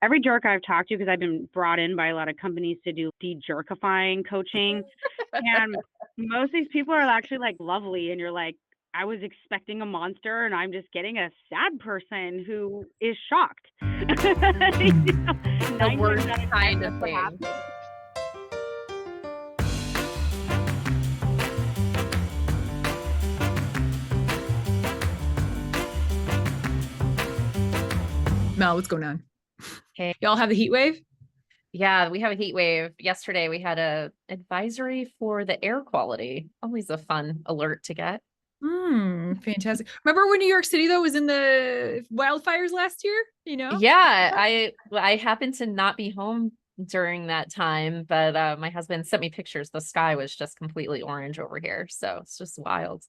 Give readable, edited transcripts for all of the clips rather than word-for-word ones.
Every jerk I've talked to, because I've been brought in by a lot of companies to do de-jerkifying coaching, and most of these people are actually like lovely, and you're like, I was expecting a monster, and I'm just getting a sad person who is shocked. The 9 worst times out of 10, kind that's of what thing. happens. Mel, what's going on? Hey. Y'all have the heat wave? Yeah, we have a heat wave. Yesterday we had a advisory for the air quality. Always a fun alert to get. Fantastic. Remember when New York City though was in the wildfires last year? Yeah, I happened to not be home during that time, but my husband sent me pictures. The sky was just completely orange over here, so it's just wild.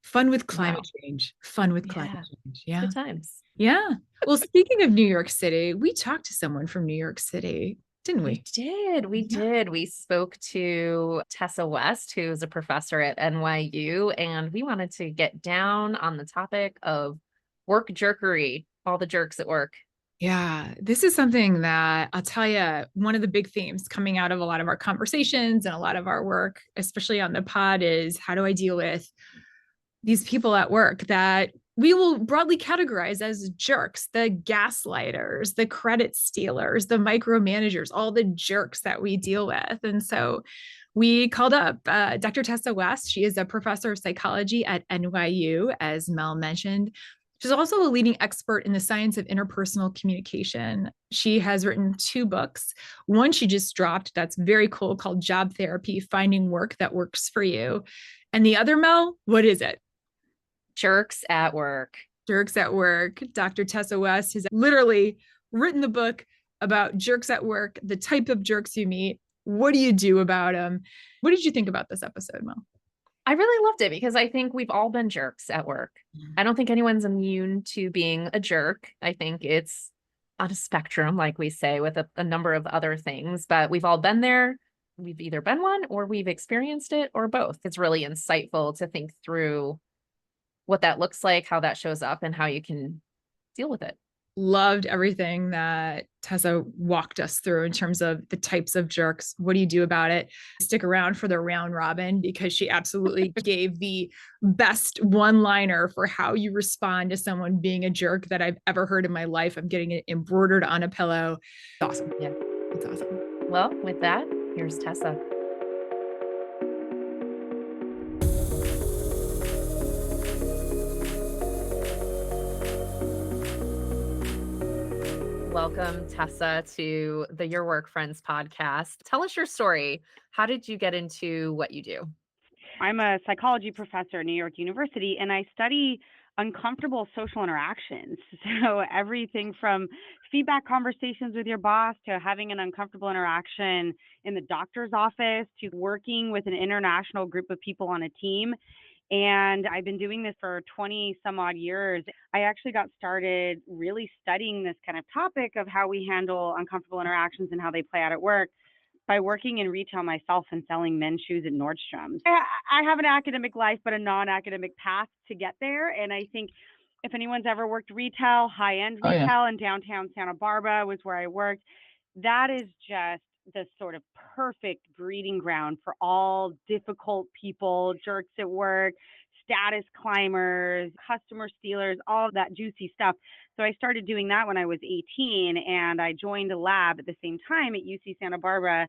Fun with climate change. Fun with climate change. Yeah. Good times. Yeah. Well, speaking of New York City, we talked to someone from New York City, didn't we? We did. We spoke to Tessa West, who's a professor at NYU, and we wanted to get down on the topic of work jerkery, all the jerks at work. Yeah, this is something that I'll tell you, one of the big themes coming out of a lot of our conversations and a lot of our work, especially on the pod, is how do I deal with these people at work that we will broadly categorize as jerks, the gaslighters, the credit stealers, the micromanagers, all the jerks that we deal with. And so we called up Dr. Tessa West. She is a professor of psychology at NYU, as Mel mentioned. She's also a leading expert in the science of interpersonal communication. She has written 2 books. One she just dropped that's very cool called Job Therapy, Finding Work That Works for You. And the other, Mel, what is it? Jerks at Work. Jerks at Work. Dr. Tessa West has literally written the book about jerks at work, the type of jerks you meet. What do you do about them? What did you think about this episode, Mel? I really loved it because I think we've all been jerks at work. I don't think anyone's immune to being a jerk. I think it's on a spectrum, like we say, with a number of other things, but we've all been there. We've either been one or we've experienced it or both. It's really insightful to think through what that looks like, how that shows up, and how you can deal with it. Loved everything that Tessa walked us through in terms of the types of jerks. What do you do about it? Stick around for the round robin because she absolutely gave the best one-liner for how you respond to someone being a jerk that I've ever heard in my life. I'm getting it embroidered on a pillow. It's awesome. Yeah. It's awesome. Well, with that, here's Tessa. Welcome, Tessa, to the Your Work Friends podcast. Tell us your story. How did you get into what you do? I'm a psychology professor at New York University, and I study uncomfortable social interactions. So everything from feedback conversations with your boss to having an uncomfortable interaction in the doctor's office to working with an international group of people on a team. And I've been doing this for 20 some odd years. I actually got started really studying this kind of topic of how we handle uncomfortable interactions and how they play out at work by working in retail myself and selling men's shoes at Nordstrom's. I have an academic life, but a non-academic path to get there. And I think if anyone's ever worked retail, high-end retail in downtown Santa Barbara was where I worked, that is just the sort of perfect breeding ground for all difficult people, jerks at work, status climbers, customer stealers, all of that juicy stuff. So I started doing that when I was 18, and I joined a lab at the same time at UC Santa Barbara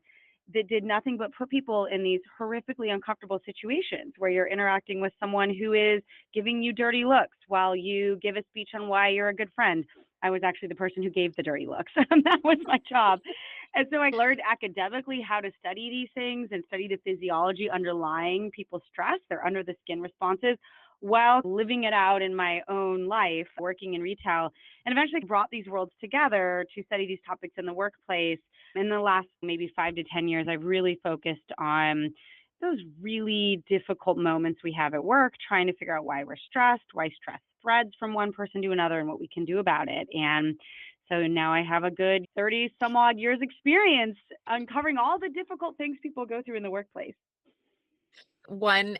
that did nothing but put people in these horrifically uncomfortable situations where you're interacting with someone who is giving you dirty looks while you give a speech on why you're a good friend. I was actually the person who gave the dirty looks. That was my job. And so I learned academically how to study these things and study the physiology underlying people's stress, their under the skin responses, while living it out in my own life, working in retail, and eventually brought these worlds together to study these topics in the workplace. In the last maybe 5 to 10 years, I've really focused on those really difficult moments we have at work, trying to figure out why we're stressed, why stress spreads from one person to another, and what we can do about it. And so now I have a good 30 some odd years experience uncovering all the difficult things people go through in the workplace.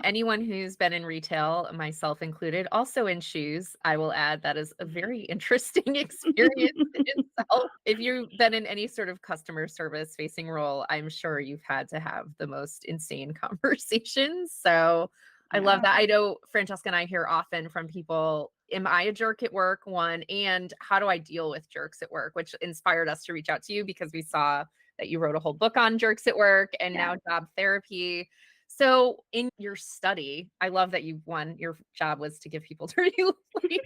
Anyone who's been in retail, myself included, also in shoes, I will add that is a very interesting experience in itself. If you've been in any sort of customer service facing role, I'm sure you've had to have the most insane conversations. So I love that. I know Francesca and I hear often from people, am I a jerk at work? One, and how do I deal with jerks at work? Which inspired us to reach out to you because we saw that you wrote a whole book on jerks at work and now job therapy. So in your study, I love that your job was to give people dirty laundry.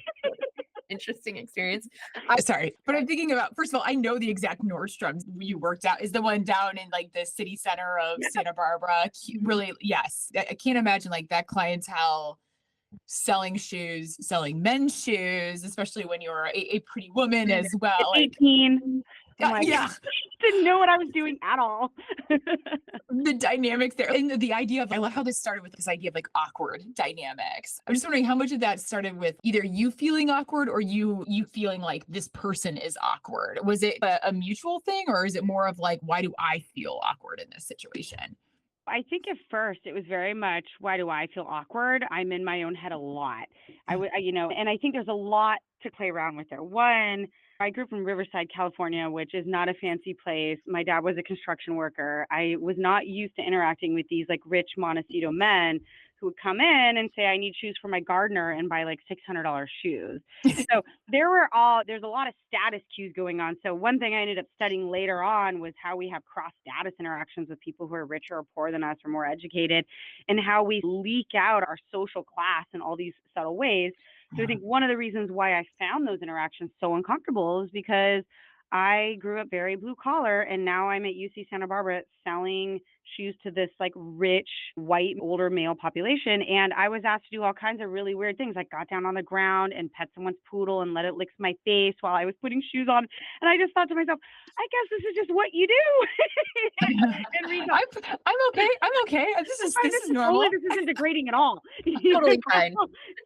Interesting experience. Sorry, but I'm thinking about, first of all, I know the exact Nordstrom's you worked out is the one down in like the city center of Santa Barbara. Really, yes. I can't imagine like that clientele selling shoes, selling men's shoes, especially when you're a pretty woman as well. 18. Like, Didn't know what I was doing at all. The dynamics there, and the idea of, I love how this started with this idea of like awkward dynamics. I'm just wondering how much of that started with either you feeling awkward or you feeling like this person is awkward. Was it a mutual thing, or is it more of like, why do I feel awkward in this situation? I think at first it was very much, why do I feel awkward? I'm in my own head a lot. And I think there's a lot to play around with there. One, I grew up in Riverside, California, which is not a fancy place. My dad was a construction worker. I was not used to interacting with these like rich Montecito men who would come in and say, I need shoes for my gardener, and buy like $600 shoes. So there's a lot of status cues going on. So one thing I ended up studying later on was how we have cross status interactions with people who are richer or poorer than us or more educated, and how we leak out our social class in all these subtle ways. So I think one of the reasons why I found those interactions so uncomfortable is because I grew up very blue collar, and now I'm at UC Santa Barbara selling shoes to this like rich white older male population. And I was asked to do all kinds of really weird things, like got down on the ground and pet someone's poodle and let it lick my face while I was putting shoes on. And I just thought to myself, I guess this is just what you do. I'm okay. This is normal. This isn't degrading at all. Totally fine.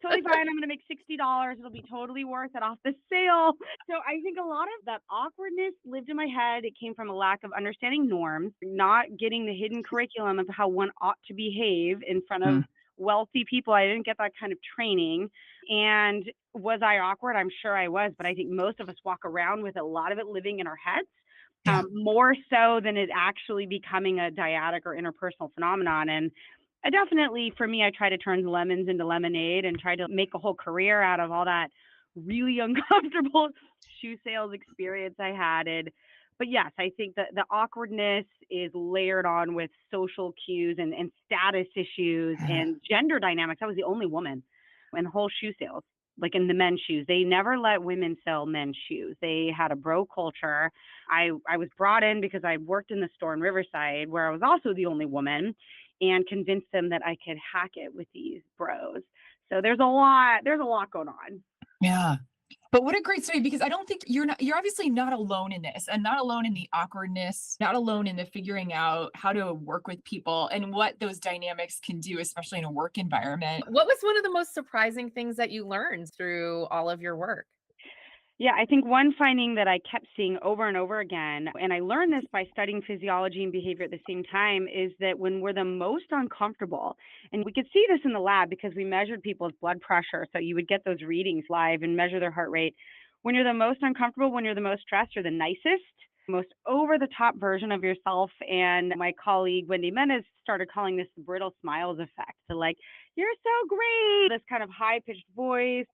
Totally fine. I'm going to make $60. It'll be totally worth it off the sale. So I think a lot of that awkwardness lived in my head. It came from a lack of understanding norms, not getting the hidden curriculum of how one ought to behave in front of wealthy people. I didn't get that kind of training. And was I awkward? I'm sure I was, but I think most of us walk around with a lot of it living in our heads. More so than it actually becoming a dyadic or interpersonal phenomenon. And I definitely, for me, I try to turn lemons into lemonade and try to make a whole career out of all that really uncomfortable shoe sales experience I had. But yes, I think that the awkwardness is layered on with social cues and status issues and gender dynamics. I was the only woman in the whole shoe sales. Like in the men's shoes, they never let women sell men's shoes. They had a bro culture. I was brought in because I worked in the store in Riverside, where I was also the only woman, and convinced them that I could hack it with these bros. So there's a lot going on. Yeah. But what a great story, because I don't think you're obviously not alone in this, and not alone in the awkwardness, not alone in the figuring out how to work with people and what those dynamics can do, especially in a work environment. What was one of the most surprising things that you learned through all of your work? Yeah, I think one finding that I kept seeing over and over again, and I learned this by studying physiology and behavior at the same time, is that when we're the most uncomfortable, and we could see this in the lab because we measured people's blood pressure, so you would get those readings live and measure their heart rate. When you're the most uncomfortable, when you're the most stressed, you're the nicest, most over-the-top version of yourself. And my colleague, Wendy Menes, started calling this the brittle smiles effect. So like, you're so great, this kind of high-pitched voice,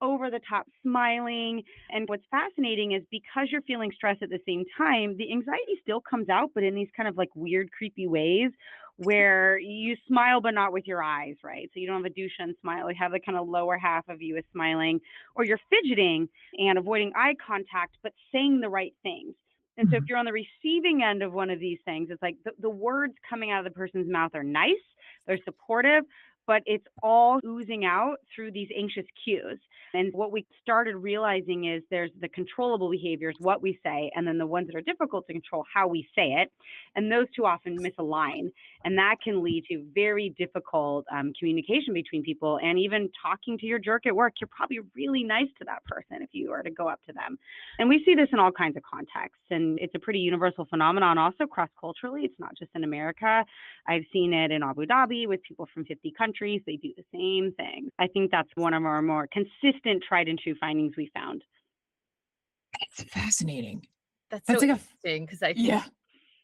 over the top smiling. And what's fascinating is because you're feeling stress at the same time, the anxiety still comes out, but in these kind of like weird, creepy ways where you smile, but not with your eyes, right? So you don't have a Duchenne smile. You have the kind of lower half of you is smiling, or you're fidgeting and avoiding eye contact, but saying the right things. And so if you're on the receiving end of one of these things, it's like the words coming out of the person's mouth are nice, they're supportive, but it's all oozing out through these anxious cues. And what we started realizing is there's the controllable behaviors, what we say, and then the ones that are difficult to control, how we say it. And those two often misalign. And that can lead to very difficult communication between people. And even talking to your jerk at work, you're probably really nice to that person if you were to go up to them. And we see this in all kinds of contexts. And it's a pretty universal phenomenon also cross-culturally. It's not just in America. I've seen it in Abu Dhabi with people from 50 countries. They do the same thing. I think that's one of our more consistent tried and true findings we found. It's fascinating. That's That's so like interesting because I think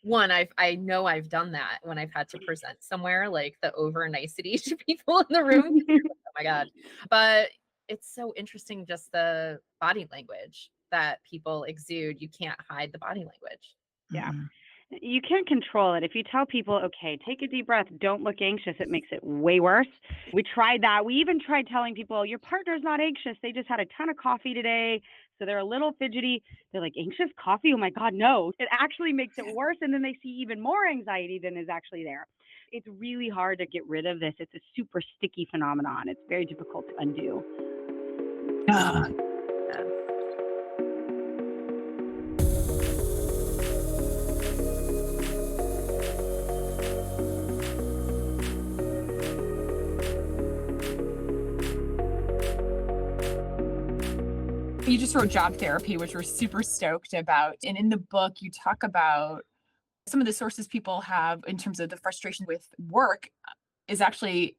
one, I know I've done that when I've had to present somewhere, like the over nicety to people in the room. Oh my God. But it's so interesting, just the body language that people exude. You can't hide the body language. Yeah. You can't control it. If you tell people, okay, take a deep breath, don't look anxious, it makes it way worse. We tried that. We even tried telling people, your partner's not anxious. They just had a ton of coffee today, so they're a little fidgety. They're like, anxious coffee? Oh my God, no. It actually makes it worse. And then they see even more anxiety than is actually there. It's really hard to get rid of this. It's a super sticky phenomenon. It's very difficult to undo. Yeah. You just wrote Job Therapy, which we're super stoked about. And in the book, you talk about some of the sources people have in terms of the frustration with work is actually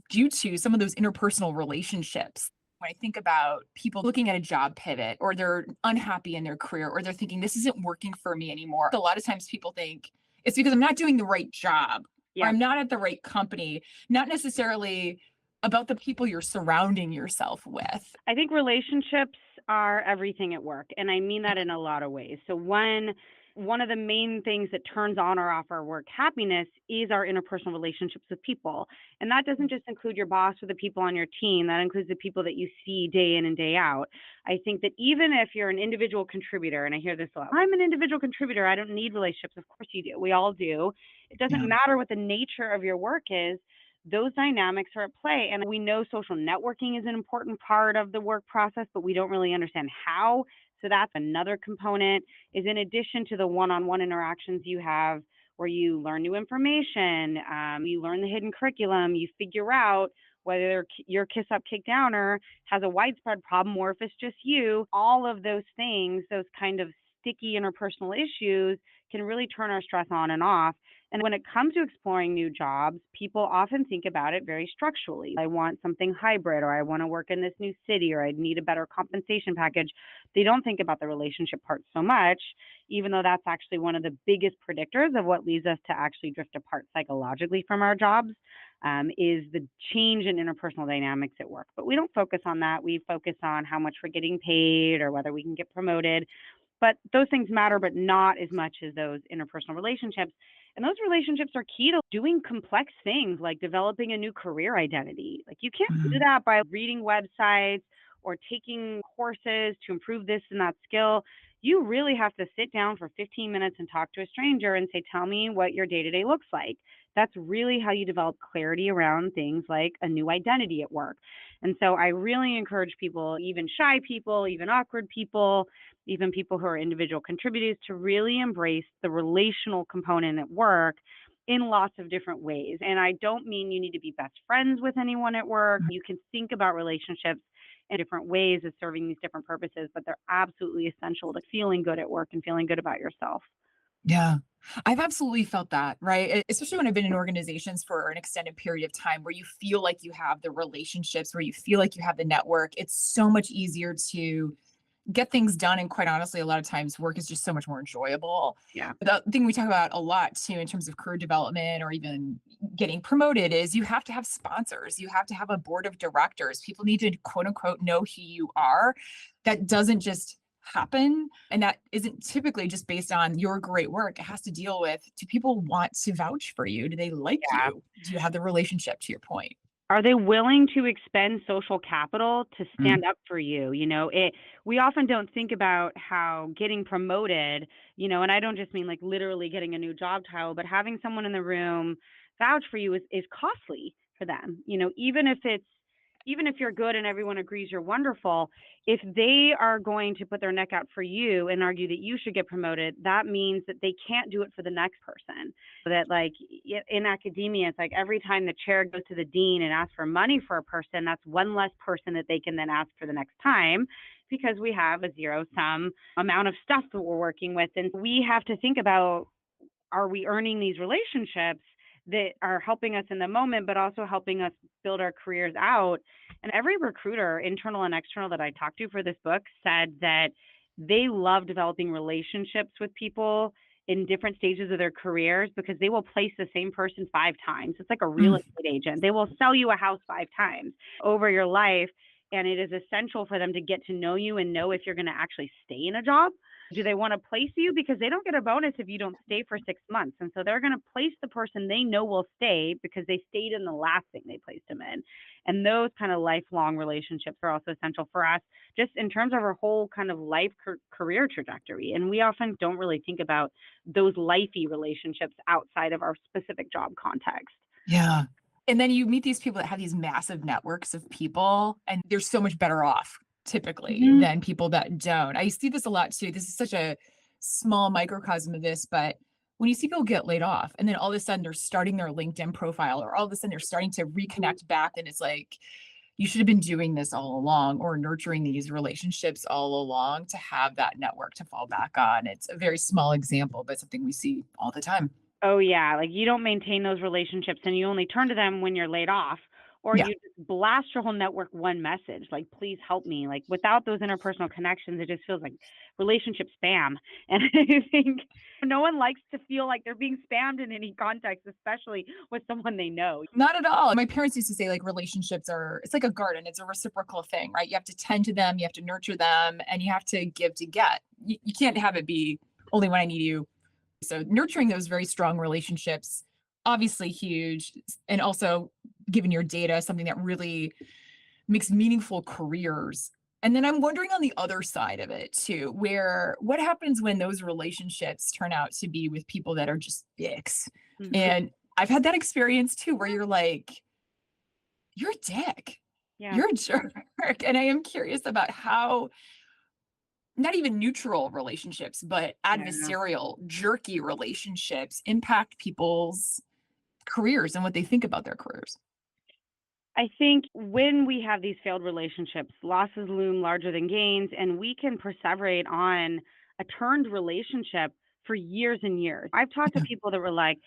due to some of those interpersonal relationships. When I think about people looking at a job pivot, or they're unhappy in their career, or they're thinking, this isn't working for me anymore. A lot of times people think it's because I'm not doing the right job, or I'm not at the right company, not necessarily about the people you're surrounding yourself with. I think relationships are everything at work. And I mean that in a lot of ways. So one of the main things that turns on or off our work happiness is our interpersonal relationships with people. And that doesn't just include your boss or the people on your team. That includes the people that you see day in and day out. I think that even if you're an individual contributor, and I hear this a lot, I'm an individual contributor, I don't need relationships. Of course you do. We all do. It doesn't matter what the nature of your work is. Those dynamics are at play. And we know social networking is an important part of the work process, but we don't really understand how. So that's another component, is in addition to the one-on-one interactions you have where you learn new information, you learn the hidden curriculum, you figure out whether your kiss up, kick downer has a widespread problem or if it's just you. All of those things, those kind of sticky interpersonal issues can really turn our stress on and off. And when it comes to exploring new jobs, people often think about it very structurally. I want something hybrid, or I want to work in this new city, or I need a better compensation package. They don't think about the relationship part so much, even though that's actually one of the biggest predictors of what leads us to actually drift apart psychologically from our jobs, is the change in interpersonal dynamics at work. But we don't focus on that. We focus on how much we're getting paid or whether we can get promoted. But those things matter, but not as much as those interpersonal relationships. And those relationships are key to doing complex things like developing a new career identity. Like you can't do that by reading websites or taking courses to improve this and that skill. You really have to sit down for 15 minutes and talk to a stranger and say, tell me what your day-to-day looks like. That's really how you develop clarity around things like a new identity at work. And so I really encourage people, even shy people, even awkward people, even people who are individual contributors, to really embrace the relational component at work in lots of different ways. And I don't mean you need to be best friends with anyone at work. You can think about relationships in different ways as serving these different purposes, but they're absolutely essential to feeling good at work and feeling good about yourself. Yeah, I've absolutely felt that, right? Especially when I've been in organizations for an extended period of time where you feel like you have the relationships, where you feel like you have the network. It's so much easier to get things done. And quite honestly, a lot of times work is just so much more enjoyable. Yeah. The thing we talk about a lot too, in terms of career development or even getting promoted, is you have to have sponsors. You have to have a board of directors. People need to quote unquote know who you are. That doesn't just happen. And that isn't typically just based on your great work. It has to deal with, do people want to vouch for you? Do they like you? Do you have the relationship, to your point? Are they willing to expend social capital to stand up for you? We often don't think about how getting promoted, and I don't just mean like literally getting a new job title, but having someone in the room vouch for you is costly for for them. You know, even if you're good and everyone agrees you're wonderful, if they are going to put their neck out for you and argue that you should get promoted, that means that they can't do it for the next person. That, like, in academia, it's like every time the chair goes to the dean and asks for money for a person, that's one less person that they can then ask for the next time, because we have a zero-sum amount of stuff that we're working with. And we have to think about, are we earning these relationships that are helping us in the moment, but also helping us build our careers out? And every recruiter, internal and external, that I talked to for this book said that they love developing relationships with people in different stages of their careers, because they will place the same person 5 times. It's like a real estate agent. They will sell you a house 5 times over your life. And it is essential for them to get to know you and know if you're going to actually stay in a job. Do they want to place you? Because they don't get a bonus if you don't stay for 6 months. And so they're going to place the person they know will stay because they stayed in the last thing they placed them in. And those kind of lifelong relationships are also essential for us, just in terms of our whole kind of life career trajectory. And we often don't really think about those lifey relationships outside of our specific job context. Yeah. And then you meet these people that have these massive networks of people, and they're so much better off typically than people that don't. I see this a lot too. This is such a small microcosm of this, but when you see people get laid off and then all of a sudden they're starting their LinkedIn profile, or all of a sudden they're starting to reconnect back, and it's like, you should have been doing this all along, or nurturing these relationships all along to have that network to fall back on. It's a very small example, but something we see all the time. Oh, yeah. Like, you don't maintain those relationships and you only turn to them when you're laid off, or you just blast your whole network one message, like, please help me. Like, without those interpersonal connections, it just feels like relationship spam. And I think no one likes to feel like they're being spammed in any context, especially with someone they know. Not at all. My parents used to say, like, relationships it's like a garden. It's a reciprocal thing, right? You have to tend to them, you have to nurture them, and you have to give to get. You can't have it be only when I need you. So nurturing those very strong relationships, obviously huge. And also giving your data something that really makes meaningful careers. And then I'm wondering on the other side of it too, what happens when those relationships turn out to be with people that are just dicks? And I've had that experience too, where you're like, you're a dick. Yeah. You're a jerk. And I am curious about how, not even neutral relationships, but adversarial, jerky relationships impact people's careers and what they think about their careers. I think when we have these failed relationships, losses loom larger than gains, and we can perseverate on a turned relationship for years and years. I've talked to people that were like,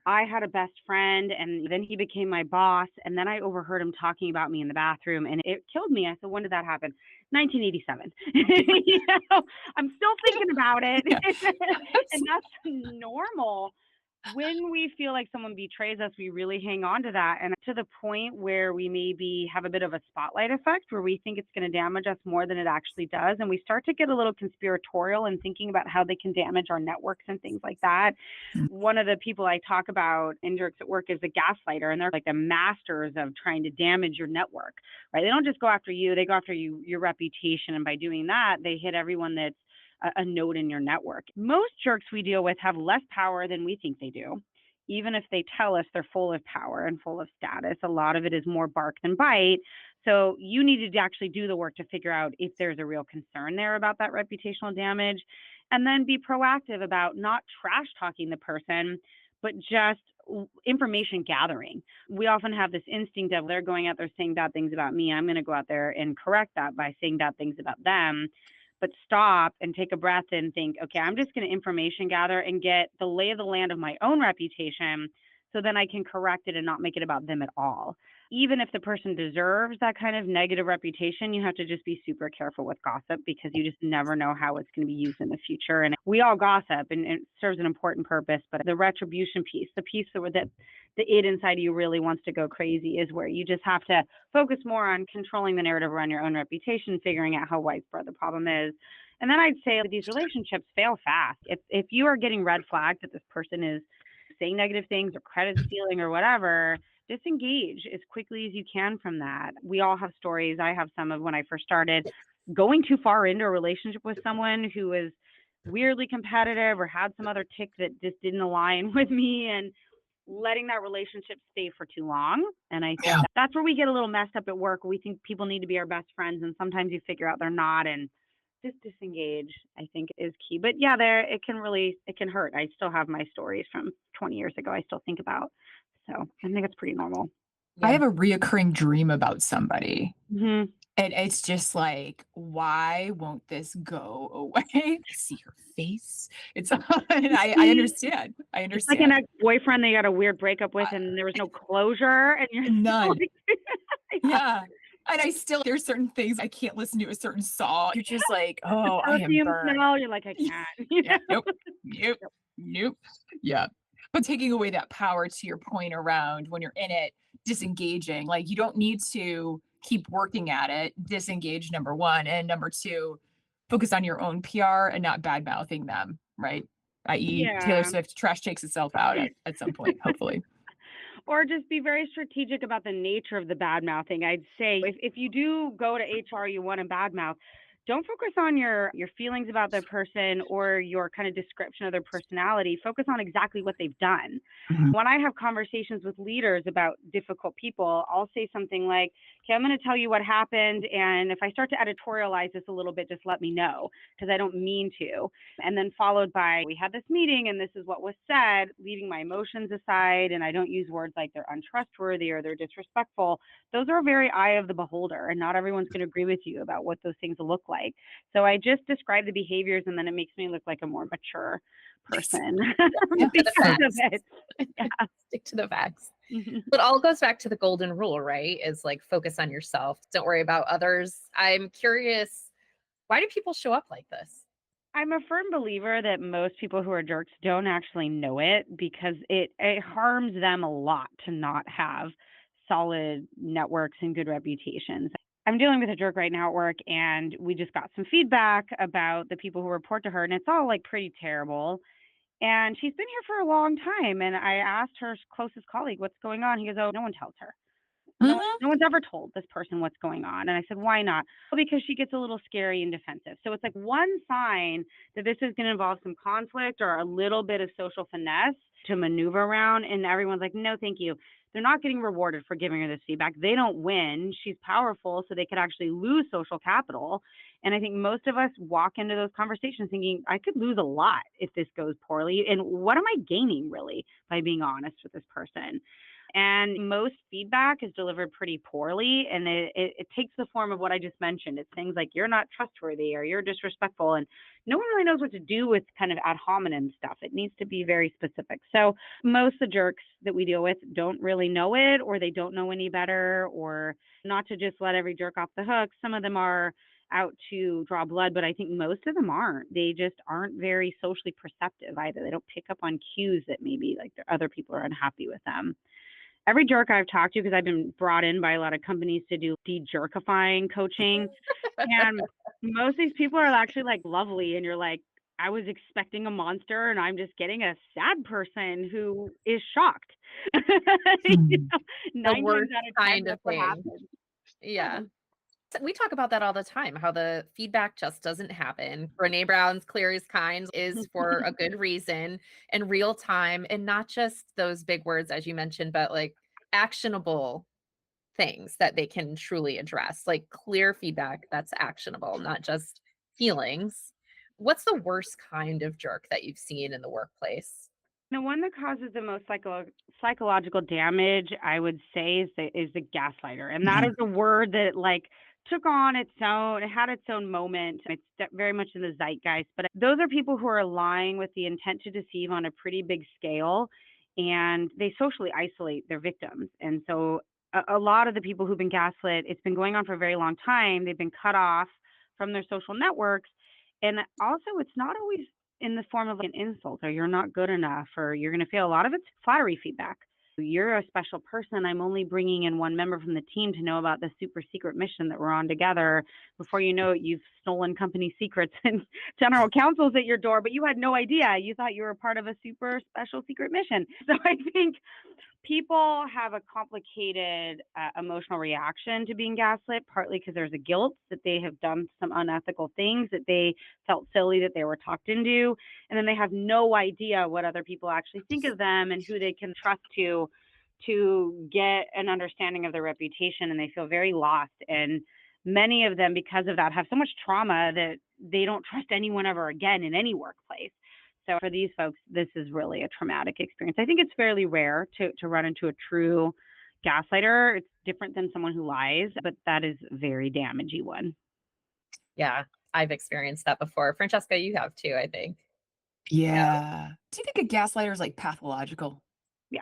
I had a best friend and then he became my boss, and then I overheard him talking about me in the bathroom and it killed me. I said, when did that happen? 1987. You know, I'm still thinking about it. And that's normal. When we feel like someone betrays us, we really hang on to that, and to the point where we maybe have a bit of a spotlight effect, where we think it's going to damage us more than it actually does. And we start to get a little conspiratorial and thinking about how they can damage our networks and things like that. One of the people I talk about in Jerks at Work is a gaslighter, and they're like the masters of trying to damage your network, right? They don't just go after you, they go after your reputation. And by doing that, they hit everyone that's a node in your network. Most jerks we deal with have less power than we think they do. Even if they tell us they're full of power and full of status, a lot of it is more bark than bite. So you need to actually do the work to figure out if there's a real concern there about that reputational damage, and then be proactive about not trash talking the person, but just information gathering. We often have this instinct of, they're going out there saying bad things about me, I'm going to go out there and correct that by saying bad things about them. But stop and take a breath and think, okay, I'm just going to information gather and get the lay of the land of my own reputation, so then I can correct it and not make it about them at all. Even if the person deserves that kind of negative reputation, you have to just be super careful with gossip, because you just never know how it's going to be used in the future. And we all gossip, and it serves an important purpose, but the retribution piece, the piece that the id inside you really wants to go crazy, is where you just have to focus more on controlling the narrative around your own reputation, figuring out how widespread the problem is. And then I'd say that these relationships fail fast. If you are getting red flags that this person is saying negative things or credit stealing or whatever, disengage as quickly as you can from that. We all have stories. I have some of when I first started going too far into a relationship with someone who was weirdly competitive or had some other tick that just didn't align with me. And letting that relationship stay for too long. And I think that's where we get a little messed up at work. We think people need to be our best friends, and sometimes you figure out they're not, and just disengage, I think, is key. But yeah, it can hurt. I still have my stories from 20 years ago I still think about. So I think it's pretty normal. I have a reoccurring dream about somebody. Mm-hmm. And it's just like, why won't this go away? I see her face. It's and I understand. I understand. It's like an ex-boyfriend they got a weird breakup with and there was no closure, and you're none. Like, yeah. And there's certain things I can't listen to a certain song. You're just like, oh, I am burned. You're like, I can't. Nope. Yeah. But taking away that power, to your point around when you're in it, disengaging, like you don't need to keep working at it. Disengage, number one. And number two, focus on your own PR and not bad mouthing them, right? i.e. Taylor Swift trash takes itself out at some point, hopefully. Or just be very strategic about the nature of the bad mouthing. I'd say if you do go to HR, you want to bad mouth, don't focus on your feelings about the person or your kind of description of their personality. Focus on exactly what they've done. Mm-hmm. When I have conversations with leaders about difficult people, I'll say something like, okay, I'm going to tell you what happened. And if I start to editorialize this a little bit, just let me know, because I don't mean to. And then followed by, we had this meeting and this is what was said, leaving my emotions aside. And I don't use words like they're untrustworthy or they're disrespectful. Those are very eye of the beholder, and not everyone's going to agree with you about what those things look like. So I just describe the behaviors, and then it makes me look like a more mature person. Stick to the facts. Mm-hmm. But all goes back to the golden rule, right? Is like focus on yourself. Don't worry about others. I'm curious, why do people show up like this? I'm a firm believer that most people who are jerks don't actually know it, because it harms them a lot to not have solid networks and good reputations. I'm dealing with a jerk right now at work, and we just got some feedback about the people who report to her, and it's all like pretty terrible. And she's been here for a long time. And I asked her closest colleague, what's going on? He goes, oh, no one tells her. No one's ever told this person what's going on. And I said, why not? Well, because she gets a little scary and defensive. So it's like one sign that this is going to involve some conflict or a little bit of social finesse to maneuver around. And everyone's like, no, thank you. They're not getting rewarded for giving her this feedback. They don't win. She's powerful, so they could actually lose social capital. And I think most of us walk into those conversations thinking, I could lose a lot if this goes poorly. And what am I gaining really by being honest with this person? And most feedback is delivered pretty poorly. And it takes the form of what I just mentioned. It's things like, you're not trustworthy or you're disrespectful. And no one really knows what to do with kind of ad hominem stuff. It needs to be very specific. So most of the jerks that we deal with don't really know it, or they don't know any better, or not to just let every jerk off the hook. Some of them are out to draw blood, but I think most of them aren't. They just aren't very socially perceptive either. They don't pick up on cues that maybe like other people are unhappy with them. Every jerk I've talked to, because I've been brought in by a lot of companies to do de-jerkifying coaching, and most of these people are actually like lovely, and you're like, I was expecting a monster and I'm just getting a sad person who is shocked. You know, the worst kind of thing. Yeah. We talk about that all the time, how the feedback just doesn't happen. Brene Brown's clear as kind is for a good reason, and real time, and not just those big words, as you mentioned, but like actionable things that they can truly address, like clear feedback that's actionable, not just feelings. What's the worst kind of jerk that you've seen in the workplace? The one that causes the most psychological damage, I would say, is the gaslighter. And that is a word that like took on its own, it had its own moment. It's very much in the zeitgeist, but those are people who are lying with the intent to deceive on a pretty big scale, and they socially isolate their victims. And so a lot of the people who've been gaslit, it's been going on for a very long time. They've been cut off from their social networks. And also, it's not always in the form of like an insult or you're not good enough or you're going to fail. A lot of it's flattery feedback. You're a special person. I'm only bringing in one member from the team to know about the super secret mission that we're on together. Before you know it, you've stolen company secrets and general counsel's at your door, but you had no idea. You thought you were part of a super special secret mission. So I think People have a complicated emotional reaction to being gaslit, partly because there's a guilt that they have done some unethical things, that they felt silly that they were talked into, and then they have no idea what other people actually think of them and who they can trust to get an understanding of their reputation, and they feel very lost. And many of them, because of that, have so much trauma that they don't trust anyone ever again in any workplace. So for these folks, this is really a traumatic experience. I think it's fairly rare to run into a true gaslighter. It's different than someone who lies, but that is a very damaging one. Yeah, I've experienced that before. Francesca, you have too, I think. Yeah. Do you think a gaslighter is like pathological? Yeah.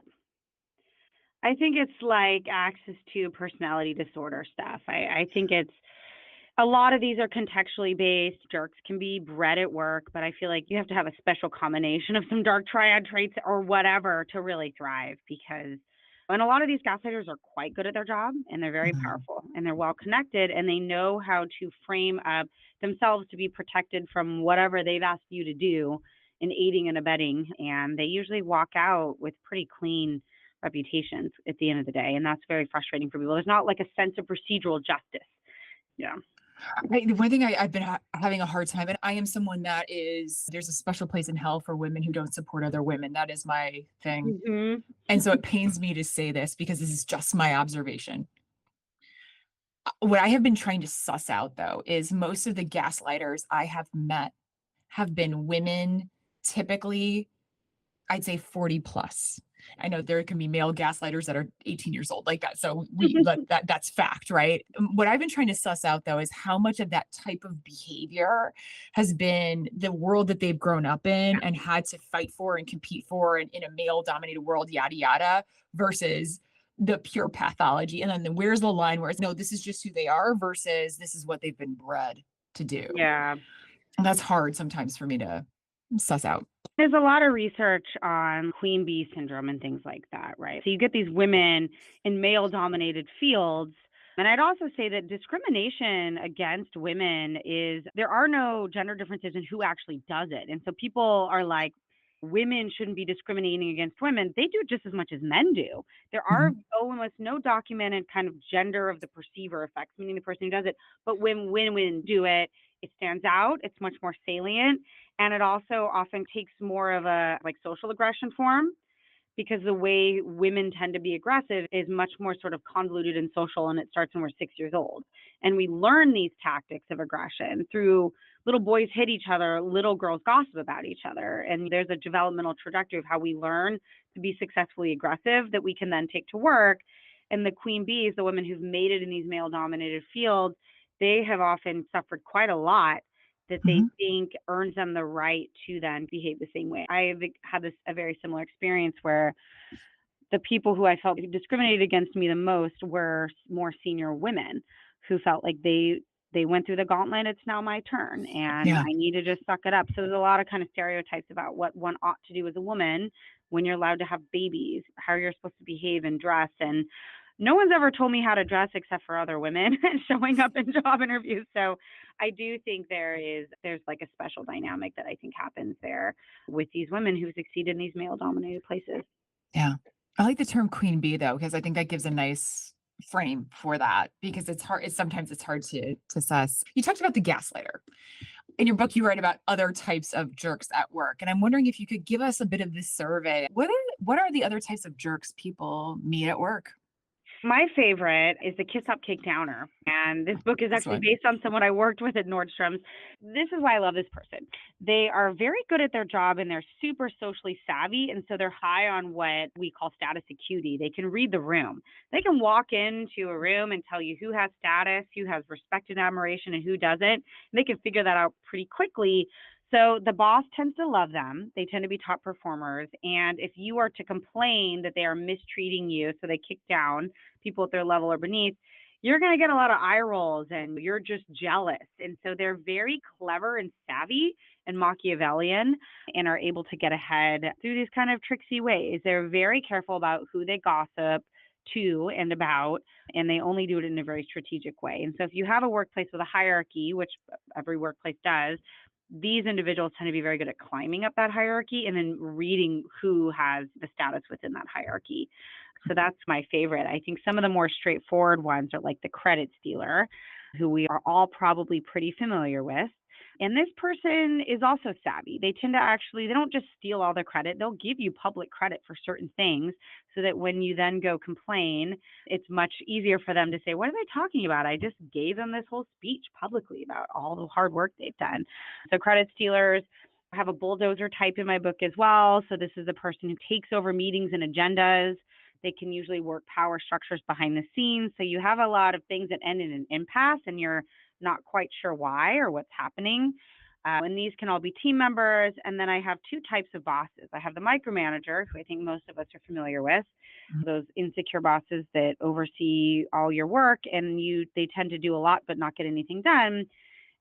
I think it's like access to personality disorder stuff. I think it's a lot of these are contextually based. Jerks can be bred at work, but I feel like you have to have a special combination of some dark triad traits or whatever to really thrive, because and a lot of these gaslighters are quite good at their job, and they're very powerful, and they're well connected, and they know how to frame up themselves to be protected from whatever they've asked you to do in aiding and abetting. And they usually walk out with pretty clean reputations at the end of the day. And that's very frustrating for people. There's not like a sense of procedural justice. Yeah. The one thing I've been having a hard time, and I am someone that is, there's a special place in hell for women who don't support other women. That is my thing. Mm-hmm. And so it pains me to say this because this is just my observation. What I have been trying to suss out, though, is most of the gaslighters I have met have been women, typically, I'd say 40 plus. I know there can be male gaslighters that are 18 years old like that. So that's fact, right? What I've been trying to suss out, though, is how much of that type of behavior has been the world that they've grown up in and had to fight for and compete for in a male dominated world, yada, yada, versus the pure pathology. And then where's the line where it's, no, this is just who they are versus this is what they've been bred to do. Yeah. And that's hard sometimes for me to suss out. There's a lot of research on queen bee syndrome and things like that, right? So you get these women in male-dominated fields. And I'd also say that discrimination against women there are no gender differences in who actually does it. And so people are like, women shouldn't be discriminating against women. They do just as much as men do. There are almost no documented kind of gender of the perceiver effects, meaning the person who does it. But when women do it, it stands out. It's much more salient. And it also often takes more of a like social aggression form, because the way women tend to be aggressive is much more sort of convoluted and social, and it starts when we're 6 years old. And we learn these tactics of aggression through little boys hit each other, little girls gossip about each other. And there's a developmental trajectory of how we learn to be successfully aggressive that we can then take to work. And the queen bees, the women who've made it in these male-dominated fields, they have often suffered quite a lot that they think earns them the right to then behave the same way. I've had a very similar experience where the people who I felt discriminated against me the most were more senior women who felt like they went through the gauntlet. It's now my turn, and I need to just suck it up. So there's a lot of kind of stereotypes about what one ought to do as a woman when you're allowed to have babies, how you're supposed to behave and dress. And no one's ever told me how to dress except for other women showing up in job interviews. So I do think there's like a special dynamic that I think happens there with these women who succeed in these male-dominated places. Yeah. I like the term queen bee, though, because I think that gives a nice frame for that, because it's hard. Sometimes it's hard to suss. You talked about the gaslighter. In your book, you write about other types of jerks at work. And I'm wondering if you could give us a bit of this survey. What are the other types of jerks people meet at work? My favorite is the kiss up, kick downer. And this book is actually based on someone I worked with at Nordstrom's. This is why I love this person. They are very good at their job, and they're super socially savvy. And so they're high on what we call status acuity. They can read the room. They can walk into a room and tell you who has status, who has respect and admiration, and who doesn't. And they can figure that out pretty quickly. So the boss tends to love them. They tend to be top performers. And if you are to complain that they are mistreating you, so they kick down people at their level or beneath, you're going to get a lot of eye rolls and you're just jealous. And so they're very clever and savvy and Machiavellian and are able to get ahead through these kind of tricksy ways. They're very careful about who they gossip to and about, and they only do it in a very strategic way. And so if you have a workplace with a hierarchy, which every workplace does, these individuals tend to be very good at climbing up that hierarchy and then reading who has the status within that hierarchy. So that's my favorite. I think some of the more straightforward ones are like the credit stealer, who we are all probably pretty familiar with. And this person is also savvy. They tend to they don't just steal all the credit. They'll give you public credit for certain things so that when you then go complain, it's much easier for them to say, what are they talking about? I just gave them this whole speech publicly about all the hard work they've done. So credit stealers. I have a bulldozer type in my book as well. So this is the person who takes over meetings and agendas. They can usually work power structures behind the scenes. So you have a lot of things that end in an impasse and you're not quite sure why or what's happening. And these can all be team members. And then I have two types of bosses. I have the micromanager, who I think most of us are familiar with, those insecure bosses that oversee all your work and they tend to do a lot but not get anything done.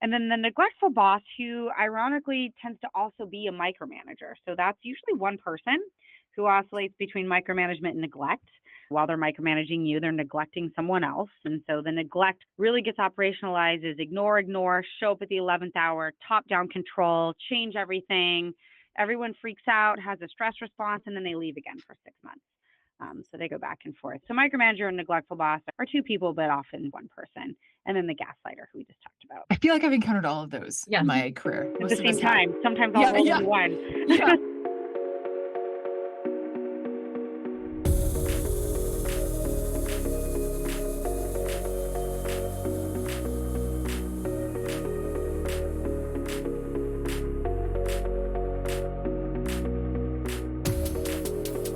And then the neglectful boss, who ironically tends to also be a micromanager. So that's usually one person who oscillates between micromanagement and neglect. While they're micromanaging you, they're neglecting someone else. And so the neglect really gets operationalized as ignore, show up at the 11th hour, top-down control, change everything. Everyone freaks out, has a stress response, and then they leave again for 6 months. So they go back and forth. So micromanager and neglectful boss are two people, but often one person. And then the gaslighter, who we just talked about. I feel like I've encountered all of those in my career. At the same time, sometimes all rolled into one. Yeah.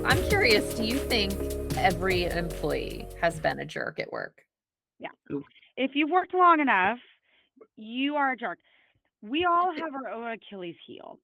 I'm curious, do you think every employee has been a jerk at work? Yeah. If you've worked long enough, you are a jerk. We all have our own Achilles heel.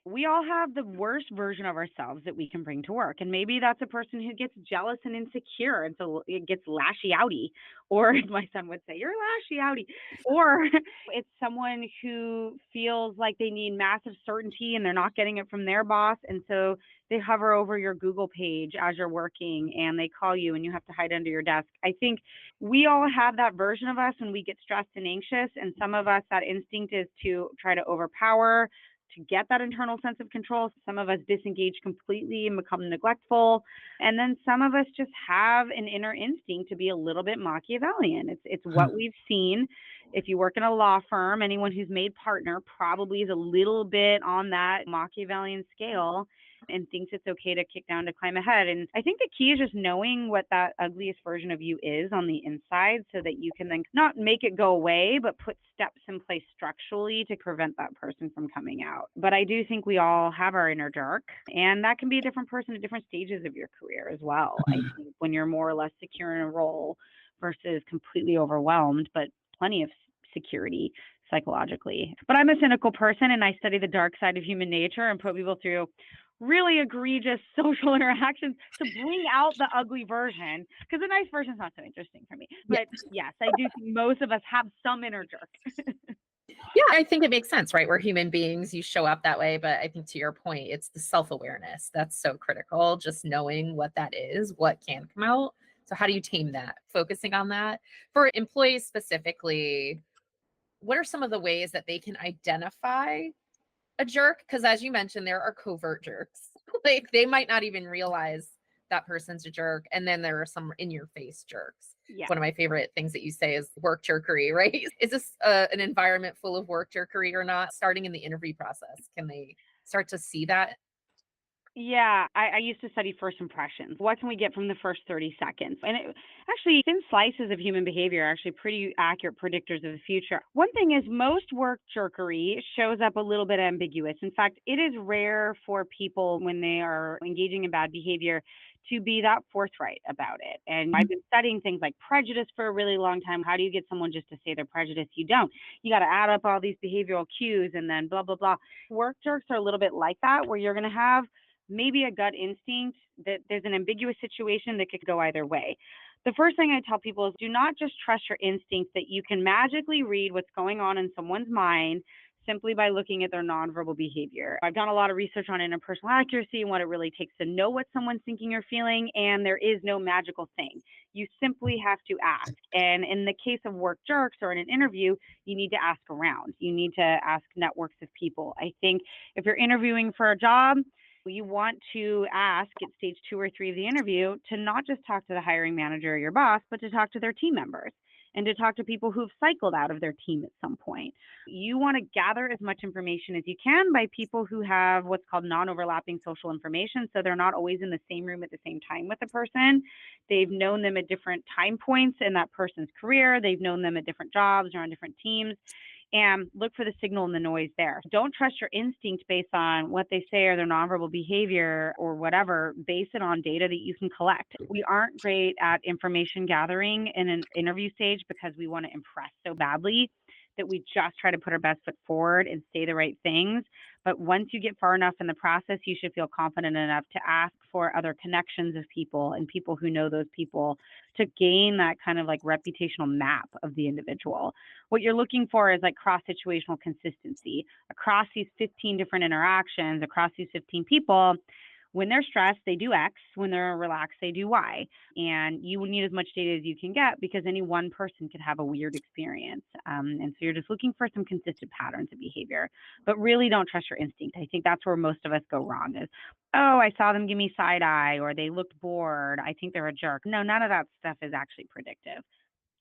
We all have the worst version of ourselves that we can bring to work. And maybe that's a person who gets jealous and insecure. And so it gets lashy outy, or as my son would say, you're lashy outy. Or it's someone who feels like they need massive certainty and they're not getting it from their boss. And so they hover over your Google page as you're working and they call you and you have to hide under your desk. I think we all have that version of us when we get stressed and anxious. And some of us, that instinct is to try to overpower, to get that internal sense of control. Some of us disengage completely and become neglectful. And then some of us just have an inner instinct to be a little bit Machiavellian. It's what we've seen. If you work in a law firm, anyone who's made partner probably is a little bit on that Machiavellian scale and thinks it's okay to kick down to climb ahead. And I think the key is just knowing what that ugliest version of you is on the inside so that you can then not make it go away, but put steps in place structurally to prevent that person from coming out. But I do think we all have our inner jerk, and that can be a different person at different stages of your career as well. I think when you're more or less secure in a role versus completely overwhelmed, but plenty of security psychologically. But I'm a cynical person and I study the dark side of human nature and put people through really egregious social interactions to bring out the ugly version, because the nice version is not so interesting for me. But yes, I do think most of us have some inner jerk. Yeah, I think it makes sense, right? We're human beings, you show up that way. But I think to your point, it's the self-awareness that's so critical, just knowing what that is, what can come out. So how do you tame that? Focusing on that. For employees specifically, what are some of the ways that they can identify a jerk? Because as you mentioned, there are covert jerks. Like they might not even realize that person's a jerk. And then there are some in your face jerks. Yeah. One of my favorite things that you say is work jerkery, right? Is this an environment full of work jerkery or not? Starting in the interview process, can they start to see that? Yeah, I used to study first impressions. What can we get from the first 30 seconds? And actually, thin slices of human behavior are actually pretty accurate predictors of the future. One thing is most work jerkery shows up a little bit ambiguous. In fact, it is rare for people when they are engaging in bad behavior to be that forthright about it. And I've been studying things like prejudice for a really long time. How do you get someone just to say they're prejudiced? You don't. You got to add up all these behavioral cues and then blah, blah, blah. Work jerks are a little bit like that, where you're going to have maybe a gut instinct that there's an ambiguous situation that could go either way. The first thing I tell people is do not just trust your instinct that you can magically read what's going on in someone's mind simply by looking at their nonverbal behavior. I've done a lot of research on interpersonal accuracy and what it really takes to know what someone's thinking or feeling, and there is no magical thing. You simply have to ask. And in the case of work jerks or in an interview, you need to ask around. You need to ask networks of people. I think if you're interviewing for a job, You want to ask at stage 2 or 3 of the interview to not just talk to the hiring manager or your boss, but to talk to their team members and to talk to people who've cycled out of their team at some point. You want to gather as much information as you can by people who have what's called non-overlapping social information. So they're not always in the same room at the same time with the person. They've known them at different time points in that person's career. They've known them at different jobs or on different teams. And look for the signal and the noise there. Don't trust your instinct based on what they say or their nonverbal behavior or whatever. Base it on data that you can collect. We aren't great at information gathering in an interview stage because we want to impress so badly that we just try to put our best foot forward and say the right things. But once you get far enough in the process, you should feel confident enough to ask for other connections of people and people who know those people to gain that kind of like reputational map of the individual. What you're looking for is like cross-situational consistency across these 15 different interactions, across these 15 people. When they're stressed, they do X. When they're relaxed, they do Y. And you need as much data as you can get because any one person could have a weird experience. And so you're just looking for some consistent patterns of behavior, but really don't trust your instinct. I think that's where most of us go wrong is, oh, I saw them give me side eye or they looked bored. I think they're a jerk. No, none of that stuff is actually predictive.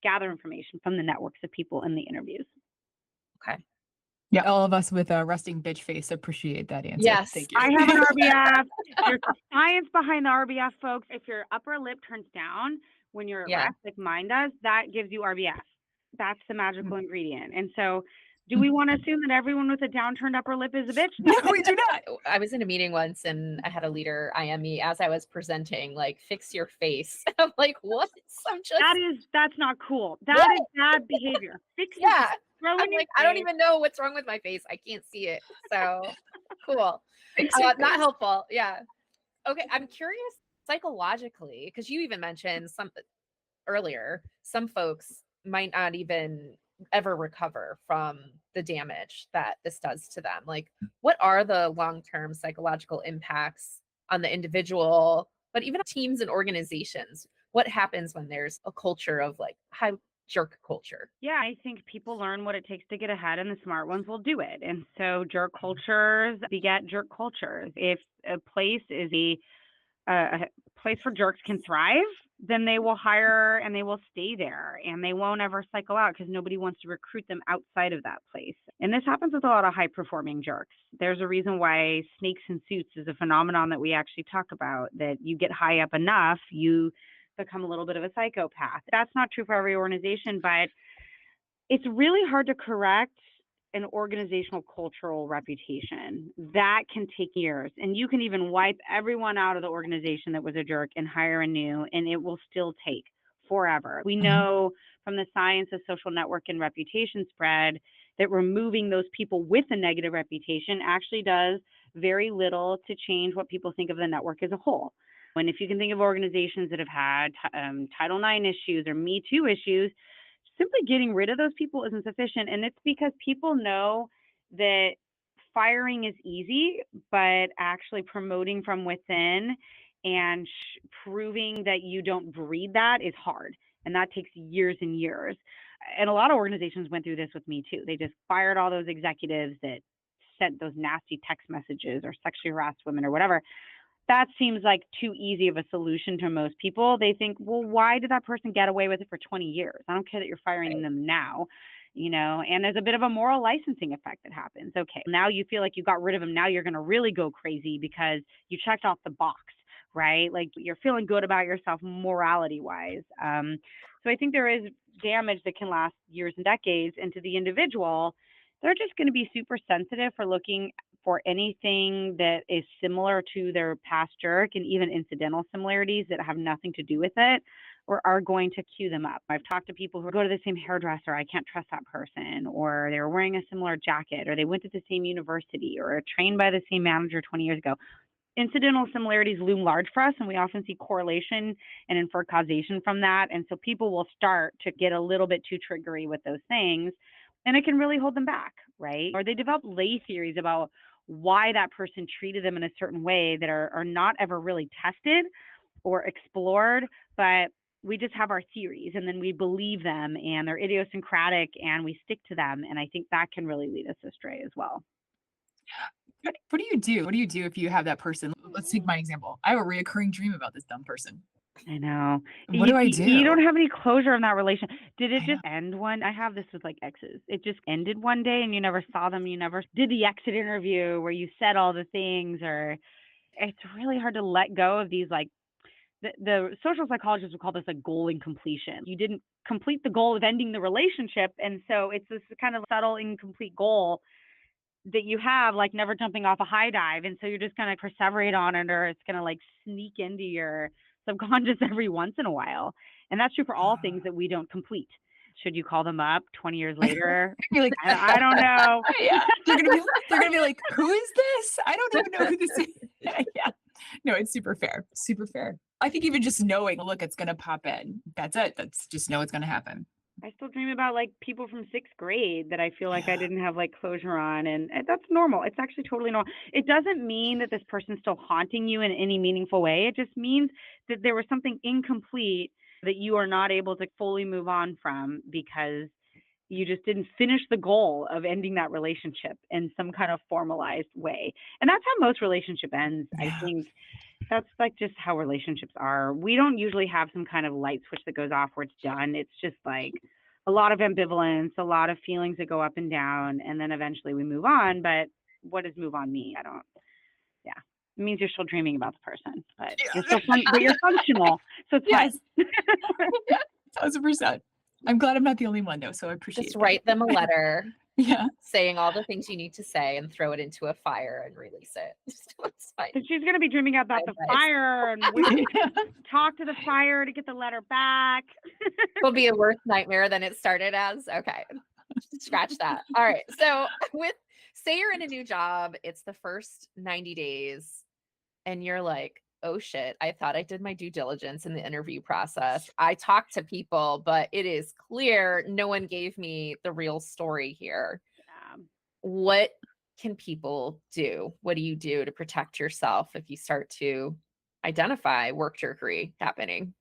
Gather information from the networks of people in the interviews. Okay. Yeah, all of us with a resting bitch face appreciate that answer. Yes. Thank you. I have an RBF. There's science behind the RBF, folks. If your upper lip turns down when you're at rest, like mine does, that gives you RBF. That's the magical ingredient. And so do we want to assume that everyone with a downturned upper lip is a bitch? No, we do not. I was in a meeting once and I had a leader IM me as I was presenting, like, fix your face. I'm like, what? I'm just that's not cool. That is bad behavior. Fix your face. I'm like, I don't even know what's wrong with my face. I can't see it. So cool. Not helpful. Yeah. Okay. I'm curious psychologically, because you even mentioned earlier, some folks might not even ever recover from the damage that this does to them. Like, what are the long-term psychological impacts on the individual, but even teams and organizations? What happens when there's a culture of like high jerk culture? Yeah, I think people learn what it takes to get ahead and the smart ones will do it. And so jerk cultures beget jerk cultures. If a place is a place where jerks can thrive, then they will hire and they will stay there and they won't ever cycle out because nobody wants to recruit them outside of that place. And this happens with a lot of high performing jerks. There's a reason why snakes in suits is a phenomenon that we actually talk about, that you get high up enough, you become a little bit of a psychopath. That's not true for every organization, but it's really hard to correct an organizational cultural reputation. That can take years, and you can even wipe everyone out of the organization that was a jerk and hire a new, and it will still take forever. We know from the science of social network and reputation spread that removing those people with a negative reputation actually does very little to change what people think of the network as a whole. And if you can think of organizations that have had Title IX issues or Me Too issues, simply getting rid of those people isn't sufficient. And it's because people know that firing is easy, but actually promoting from within and proving that you don't breed that is hard. And that takes years and years. And a lot of organizations went through this with Me Too. They just fired all those executives that sent those nasty text messages or sexually harassed women or whatever. That seems like too easy of a solution to most people. They think, well, why did that person get away with it for 20 years? I don't care that you're firing them now, and there's a bit of a moral licensing effect that happens. Okay, now you feel like you got rid of them. Now you're going to really go crazy because you checked off the box, right? Like you're feeling good about yourself morality wise. So I think there is damage that can last years and decades. And to the individual, they're just going to be super sensitive for looking for anything that is similar to their past jerk, and even incidental similarities that have nothing to do with it, or are going to cue them up. I've talked to people who go to the same hairdresser, I can't trust that person, or they're wearing a similar jacket, or they went to the same university, or are trained by the same manager 20 years ago. Incidental similarities loom large for us, and we often see correlation and infer causation from that. And so people will start to get a little bit too triggery with those things, and it can really hold them back, right? Or they develop lay theories about why that person treated them in a certain way that are not ever really tested or explored, but we just have our theories and then we believe them and they're idiosyncratic and we stick to them. And I think that can really lead us astray as well. What do you do? What do you do if you have that person? Let's take my example. I have a reoccurring dream about this dumb person. I know. What do I do? You don't have any closure in that relation. Did it I just end one? I have this with like exes. It just ended one day and you never saw them. You never did the exit interview where you said all the things, or it's really hard to let go of these, like the social psychologists would call this like goal incompletion. You didn't complete the goal of ending the relationship. And so it's this kind of subtle, incomplete goal that you have, like never jumping off a high dive. And so you're just going to perseverate on it, or it's going to like sneak into your subconscious every once in a while. And that's true for all things that we don't complete. Should you call them up 20 years later? You're like, I don't know. Yeah. They're gonna be like, who is this? I don't even know who this is. Yeah. No, it's super fair. Super fair. I think even just knowing, look, it's gonna pop in. That's it. That's just know it's gonna happen. I still dream about like people from 6th grade that I feel like I didn't have like closure on, and that's normal. It's actually totally normal. It doesn't mean that this person's still haunting you in any meaningful way. It just means that there was something incomplete that you are not able to fully move on from because you just didn't finish the goal of ending that relationship in some kind of formalized way. And that's how most relationship ends. I think that's like just how relationships are. We don't usually have some kind of light switch that goes off where it's done. It's just like a lot of ambivalence, a lot of feelings that go up and down, and then eventually we move on. But what does move on mean? Yeah. It means you're still dreaming about the person, but you're functional. So it's yes. 1,000%. I'm glad I'm not the only one though, so I appreciate Just write them a letter. Yeah. Saying all the things you need to say and throw it into a fire and release it. It's fine. But she's going to be dreaming about the fire, and we talk to the fire to get the letter back. Will be a worse nightmare than it started as. Okay. Scratch that. All right. So say you're in a new job, it's the first 90 days and you're like, oh shit, I thought I did my due diligence in the interview process. I talked to people, but it is clear no one gave me the real story here. What can people do? What do you do to protect yourself if you start to identify work jerkery happening?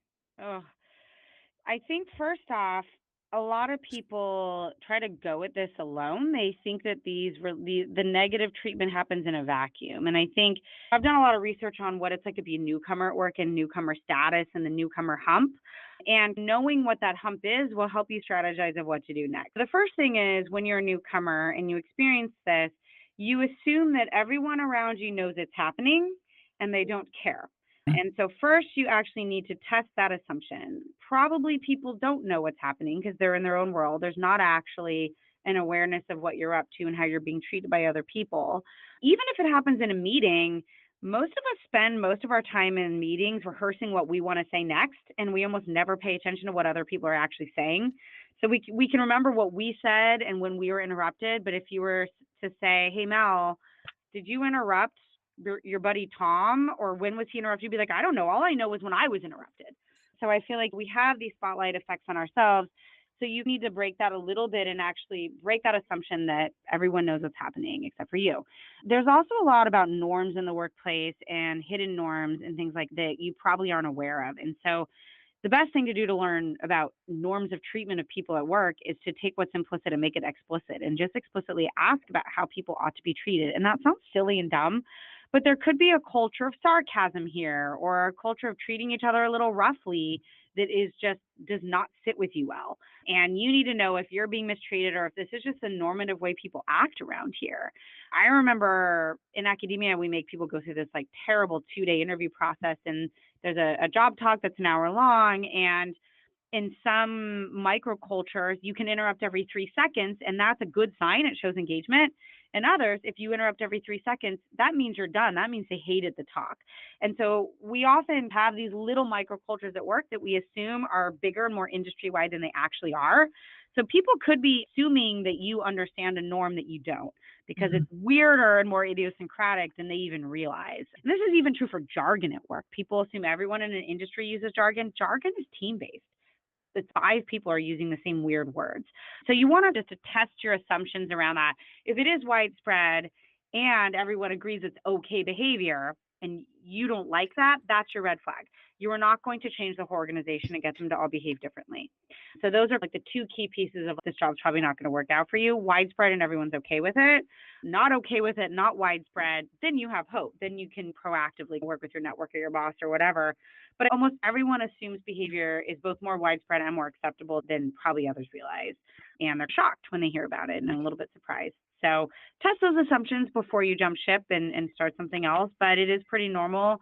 Oh, I think first off, a lot of people try to go at this alone. They think that the negative treatment happens in a vacuum. And I think I've done a lot of research on what it's like to be a newcomer at work and newcomer status and the newcomer hump. And knowing what that hump is will help you strategize of what to do next. The first thing is when you're a newcomer and you experience this, you assume that everyone around you knows it's happening and they don't care. And so first you actually need to test that assumption. Probably people don't know what's happening because they're in their own world. There's not actually an awareness of what you're up to and how you're being treated by other people. Even if it happens in a meeting, most of us spend most of our time in meetings rehearsing what we want to say next, and we almost never pay attention to what other people are actually saying. So we can remember what we said and when we were interrupted, but if you were to say, hey, Mel, did you interrupt your buddy Tom, or when was he interrupted? You'd be like, I don't know. All I know was when I was interrupted. So I feel like we have these spotlight effects on ourselves. So you need to break that a little bit and actually break that assumption that everyone knows what's happening except for you. There's also a lot about norms in the workplace and hidden norms and things like that you probably aren't aware of. And so the best thing to do to learn about norms of treatment of people at work is to take what's implicit and make it explicit, and just explicitly ask about how people ought to be treated. And that sounds silly and dumb, but there could be a culture of sarcasm here, or a culture of treating each other a little roughly that does not sit with you well. And you need to know if you're being mistreated or if this is just the normative way people act around here. I remember in academia, we make people go through this like terrible 2-day interview process, and there's a job talk that's an hour long. And in some microcultures, you can interrupt every 3 seconds, and that's a good sign. It shows engagement. And others, if you interrupt every 3 seconds, that means you're done. That means they hated the talk. And so we often have these little microcultures at work that we assume are bigger and more industry-wide than they actually are. So people could be assuming that you understand a norm that you don't, because it's weirder and more idiosyncratic than they even realize. And this is even true for jargon at work. People assume everyone in an industry uses jargon. Jargon is team-based. That 5 people are using the same weird words. So you want to just to test your assumptions around that. If it is widespread and everyone agrees it's okay behavior, and you don't like that, that's your red flag. You are not going to change the whole organization and get them to all behave differently. So those are like the two key pieces of this job's probably not going to work out for you. Widespread and everyone's okay with it. Not okay with it, not widespread, then you have hope. Then you can proactively work with your network or your boss or whatever. But almost everyone assumes behavior is both more widespread and more acceptable than probably others realize. And they're shocked when they hear about it and a little bit surprised. So test those assumptions before you jump ship and start something else. But it is pretty normal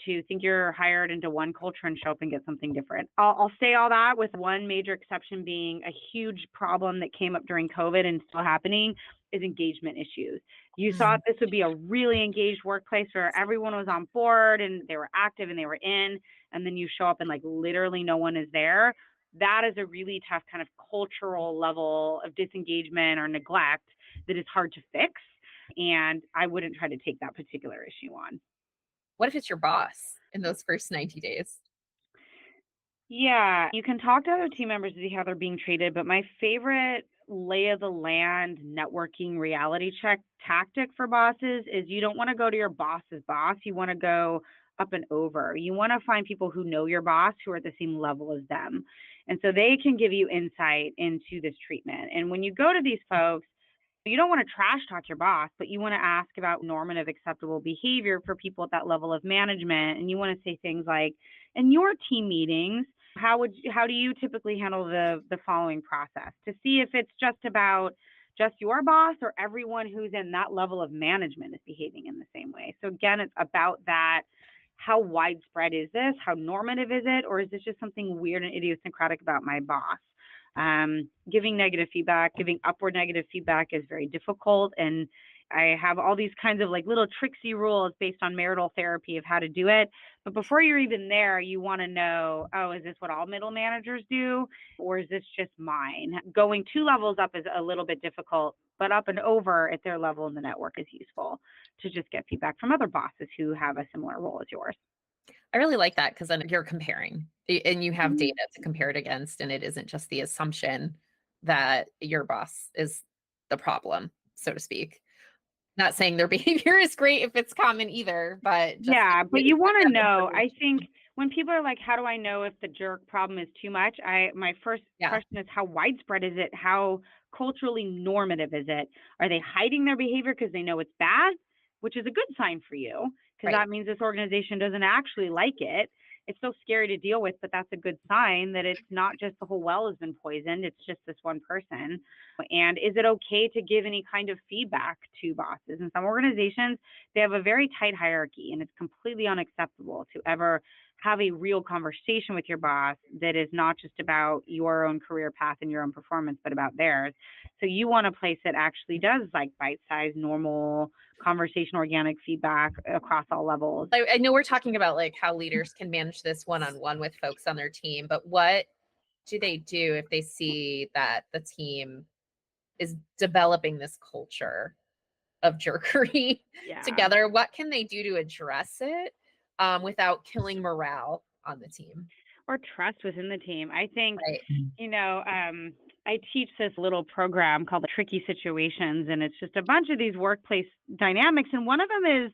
to think you're hired into one culture and show up and get something different. I'll say all that with one major exception being a huge problem that came up during COVID and still happening is engagement issues. You thought this would be a really engaged workplace where everyone was on board and they were active and they were in, and then you show up and like literally no one is there. That is a really tough kind of cultural level of disengagement or neglect that is hard to fix. And I wouldn't try to take that particular issue on. What if it's your boss in those first 90 days? Yeah, you can talk to other team members to see how they're being treated, but my favorite lay of the land networking reality check tactic for bosses is you don't want to go to your boss's boss. You want to go up and over. You want to find people who know your boss, who are at the same level as them. And so they can give you insight into this treatment. And when you go to these folks, you don't want to trash talk your boss, but you want to ask about normative acceptable behavior for people at that level of management. And you want to say things like, in your team meetings, how do you typically handle the following process to see if it's just about just your boss or everyone who's in that level of management is behaving in the same way. So again, it's about that. How widespread is this? How normative is it? Or is this just something weird and idiosyncratic about my boss? Giving negative feedback, giving upward negative feedback is very difficult. And I have all these kinds of like little tricksy rules based on marital therapy of how to do it. But before you're even there, you want to know, oh, is this what all middle managers do? Or is this just mine? Going 2 levels up is a little bit difficult, but up and over at their level in the network is useful to just get feedback from other bosses who have a similar role as yours. I really like that because then you're comparing and you have data to compare it against, and it isn't just the assumption that your boss is the problem, so to speak. Not saying their behavior is great if it's common either, but yeah, but you want to know. I think when people are like, how do I know if the jerk problem is too much? My first question is, how widespread is it? How culturally normative is it? Are they hiding their behavior because they know it's bad, which is a good sign for you, because that means this organization doesn't actually like it. It's so scary to deal with, but that's a good sign that it's not just the whole well has been poisoned. It's just this one person. And is it okay to give any kind of feedback to bosses? In some organizations, they have a very tight hierarchy, and it's completely unacceptable to ever have a real conversation with your boss that is not just about your own career path and your own performance, but about theirs. So you want a place that actually does like bite-sized, normal conversation, organic feedback across all levels. I know we're talking about like how leaders can manage this one-on-one with folks on their team, but what do they do if they see that the team is developing this culture of jerkery together? What can they do to address it without killing morale on the team? Or trust within the team. I think, I teach this little program called Tricky Situations, and it's just a bunch of these workplace dynamics. And one of them is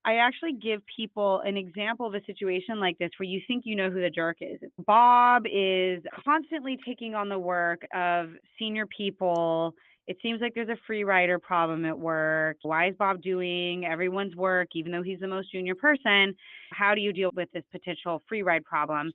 I actually give people an example of a situation like this where you think you know who the jerk is. Bob is constantly taking on the work of senior people. It seems like there's a free rider problem at work. Why is Bob doing everyone's work, even though he's the most junior person? How do you deal with this potential free ride problem?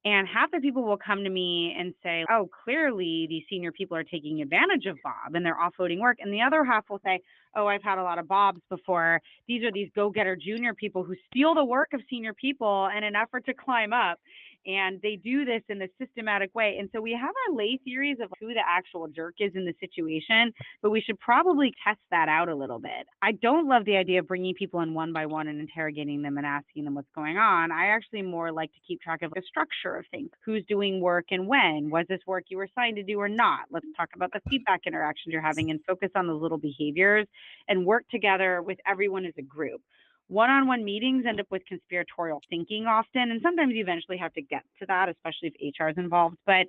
And half the people will come to me and say, oh, clearly these senior people are taking advantage of Bob and they're offloading work. And the other half will say, oh, I've had a lot of Bobs before. These are these go-getter junior people who steal the work of senior people in an effort to climb up. And they do this in a systematic way. And so we have our lay theories of who the actual jerk is in the situation, but we should probably test that out a little bit. I don't love the idea of bringing people in one by one and interrogating them and asking them what's going on. I actually more like to keep track of the structure of things. Who's doing work and when? Was this work you were assigned to do or not? Let's talk about the feedback interactions you're having and focus on those little behaviors and work together with everyone as a group. One-on-one meetings end up with conspiratorial thinking often, and sometimes you eventually have to get to that, especially if HR is involved. But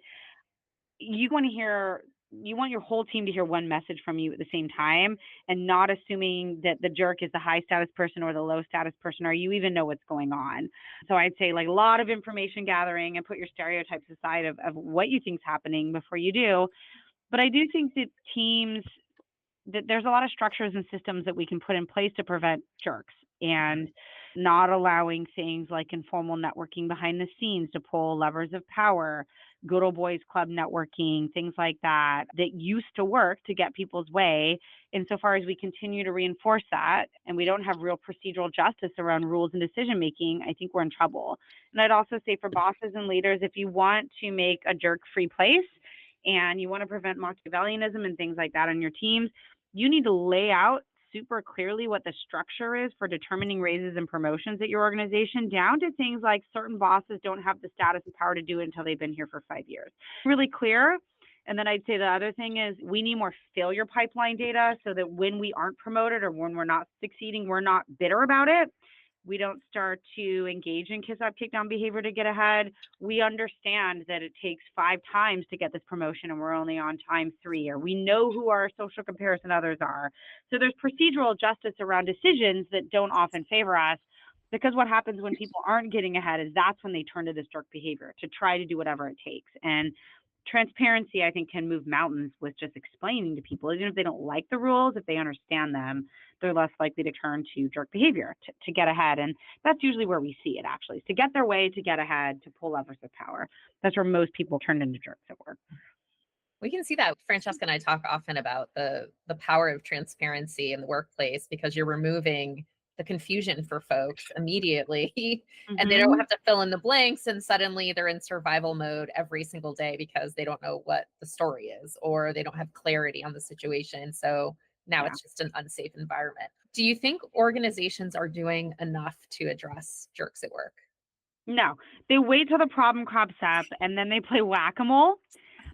you want to hear you want your whole team to hear one message from you at the same time, and not assuming that the jerk is the high status person or the low status person, or you even know what's going on. So I'd say like a lot of information gathering and put your stereotypes aside of what you think's happening before you do. But I do think that teams, that there's a lot of structures and systems that we can put in place to prevent jerks, and not allowing things like informal networking behind the scenes to pull levers of power, good old boys club networking, things like that, that used to work to get people's way. Insofar as we continue to reinforce that and we don't have real procedural justice around rules and decision making, I think we're in trouble. And I'd also say for bosses and leaders, if you want to make a jerk-free place and you want to prevent Machiavellianism and things like that on your teams, you need to lay out super clearly what the structure is for determining raises and promotions at your organization, down to things like certain bosses don't have the status and power to do it until they've been here for 5 years. Really clear. And then I'd say the other thing is we need more failure pipeline data, so that when we aren't promoted or when we're not succeeding, we're not bitter about it. We don't start to engage in kiss up, kick down behavior to get ahead. We understand that it takes 5 times to get this promotion and we're only on time 3, or we know who our social comparison others are. So there's procedural justice around decisions that don't often favor us, because what happens when people aren't getting ahead is that's when they turn to this jerk behavior to try to do whatever it takes. And transparency, I think, can move mountains with just explaining to people, even if they don't like the rules, if they understand them, they're less likely to turn to jerk behavior to get ahead. And that's usually where we see it, actually, to get their way, to get ahead, to pull levers of power. That's where most people turn into jerks at work. We can see that. Francesca and I talk often about the power of transparency in the workplace, because you're removing the confusion for folks immediately, and they don't have to fill in the blanks, and suddenly they're in survival mode every single day because they don't know what the story is, or they don't have clarity on the situation. So now it's just an unsafe environment. Do you think organizations are doing enough to address jerks at work? No, they wait till the problem crops up and then they play whack-a-mole.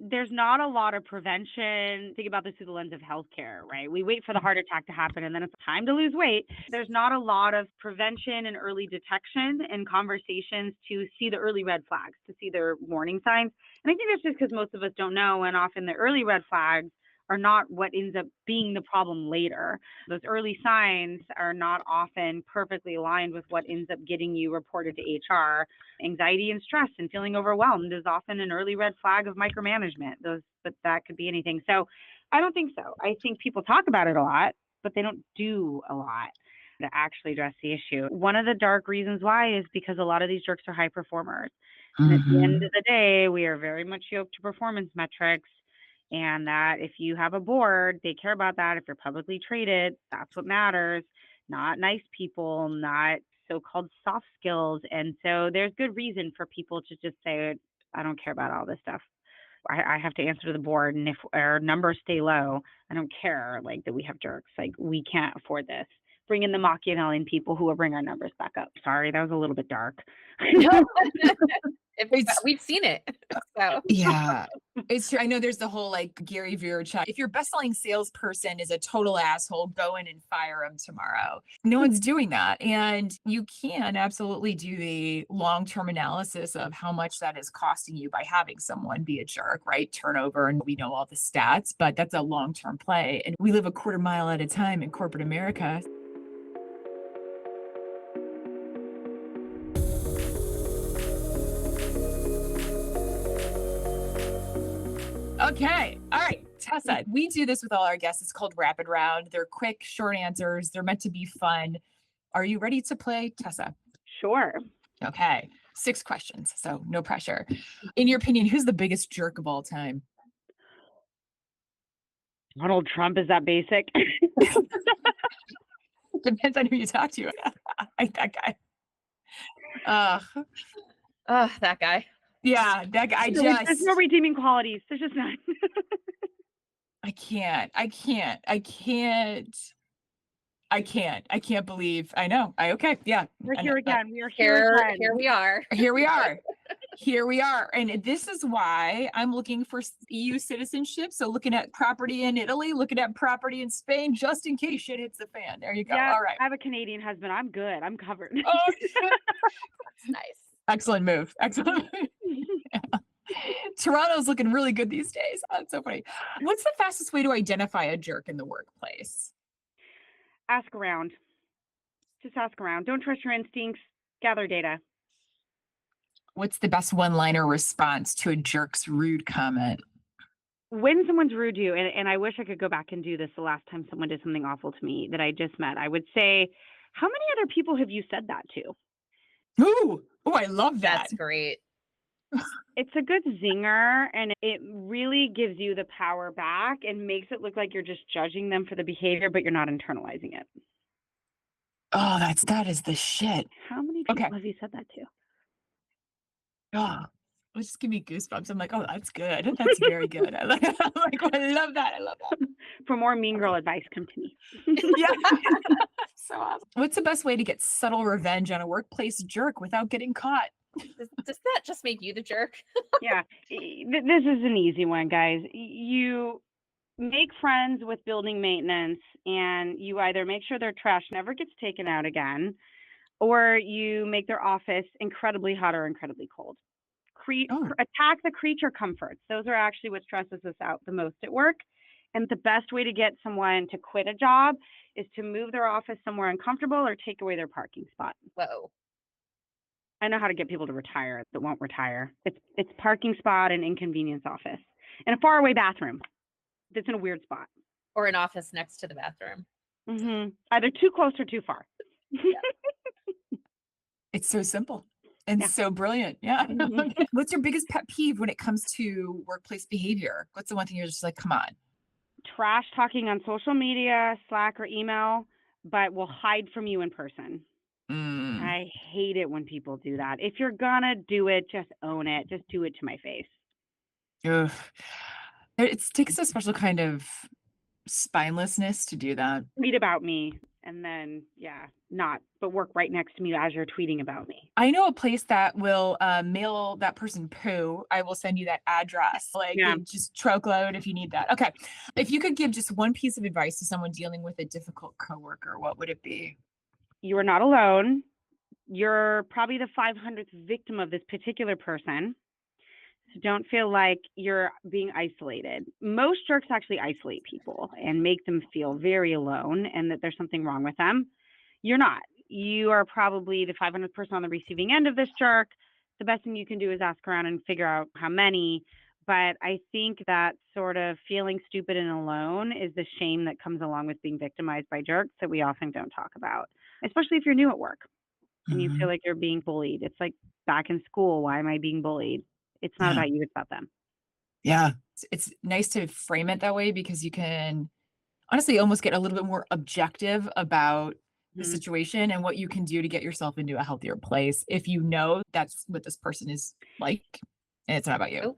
There's not a lot of prevention. Think about this through the lens of healthcare, right? We wait for the heart attack to happen and then it's time to lose weight. There's not a lot of prevention and early detection and conversations to see the early red flags, to see their warning signs. And I think that's just because most of us don't know, and often the early red flags are not what ends up being the problem later. Those early signs are not often perfectly aligned with what ends up getting you reported to HR. Anxiety and stress and feeling overwhelmed is often an early red flag of micromanagement. But that could be anything. So I don't think so. I think people talk about it a lot, but they don't do a lot to actually address the issue. One of the dark reasons why is because a lot of these jerks are high performers. And at the end of the day, we are very much yoked to performance metrics. And that if you have a board, they care about that. If you're publicly traded, that's what matters. Not nice people, not so-called soft skills. And so there's good reason for people to just say, I don't care about all this stuff. I have to answer to the board. And if our numbers stay low, I don't care, like, that we have jerks. Like, we can't afford this. Bring in the Machiavellian people who will bring our numbers back up. Sorry, that was a little bit dark. We've seen it. So. Yeah, it's true. I know there's the whole like Gary Vaynerchuk. If your best-selling salesperson is a total asshole, go in and fire him tomorrow. No one's doing that. And you can absolutely do the long-term analysis of how much that is costing you by having someone be a jerk, right? Turnover, and we know all the stats, but that's a long-term play. And we live a quarter mile at a time in corporate America. Okay. All right. Tessa, we do this with all our guests. It's called Rapid Round. They're quick, short answers. They're meant to be fun. Are you ready to play, Tessa? Sure. Okay. 6 questions, so no pressure. In your opinion, who's the biggest jerk of all time? Donald Trump, is that basic? Depends on who you talk to. That guy. That guy. Yeah, that guy. There's no redeeming qualities. There's just none. I can't believe. I know. Okay. Yeah. We're here again. We are here again. Here we are. Here we are. Here we are. And this is why I'm looking for EU citizenship. So looking at property in Italy, looking at property in Spain, just in case shit hits the fan. There you go. Yeah, all right. I have a Canadian husband. I'm good. I'm covered. Oh, That's nice. Excellent move. Excellent. Yeah. Toronto's looking really good these days. That's so funny. What's the fastest way to identify a jerk in the workplace? Ask around. Just ask around. Don't trust your instincts. Gather data. What's the best one-liner response to a jerk's rude comment? When someone's rude to you, and I wish I could go back and do this the last time someone did something awful to me that I just met, I would say, how many other people have you said that to? Ooh, I love that. That's great. It's a good zinger, and it really gives you the power back and makes it look like you're just judging them for the behavior, but you're not internalizing it. Oh, that is the shit. How many people Okay. have you said that to? Oh, it just give me goosebumps. I'm like, oh, that's good. That's very good. I like, I love that. I love that. For more mean girl advice, come to me. Yeah. So awesome. What's the best way to get subtle revenge on a workplace jerk without getting caught? Does that just make you the jerk? Yeah, this is an easy one, guys. You make friends with building maintenance, and you either make sure their trash never gets taken out again, or you make their office incredibly hot or incredibly cold. Attack the creature comforts. Those are actually what stresses us out the most at work. And the best way to get someone to quit a job is to move their office somewhere uncomfortable or take away their parking spot. Whoa. I know how to get people to retire that won't retire. It's parking spot and inconvenience office and a faraway bathroom that's in a weird spot. Or an office next to the bathroom. Mm-hmm. Either too close or too far. It's so simple and so brilliant. Yeah. Mhm. What's your biggest pet peeve when it comes to workplace behavior? What's the one thing you're just like, come on? Trash talking on social media, Slack, or email, but will hide from you in person. I hate it when people do that. If you're gonna do it, just own it. Just do it to my face. Ugh. It takes a special kind of spinelessness to do that. Tweet about me, and then but work right next to me as you're tweeting about me. I know a place that will mail that person poo. I will send you that address. Just truckload if you need that. Okay. If you could give just one piece of advice to someone dealing with a difficult coworker, what would it be? You are not alone. You're probably the 500th victim of this particular person. So don't feel like you're being isolated. Most jerks actually isolate people and make them feel very alone and that there's something wrong with them. You're not. You are probably the 500th person on the receiving end of this jerk. The best thing you can do is ask around and figure out how many. But I think that sort of feeling stupid and alone is the shame that comes along with being victimized by jerks that we often don't talk about, especially if you're new at work and you feel like you're being bullied. It's like back in school. Why am I being bullied? It's not about you, it's about them. Yeah. It's nice to frame it that way because you can honestly almost get a little bit more objective about the situation and what you can do to get yourself into a healthier place if you know that's what this person is like and it's not about you. Oh.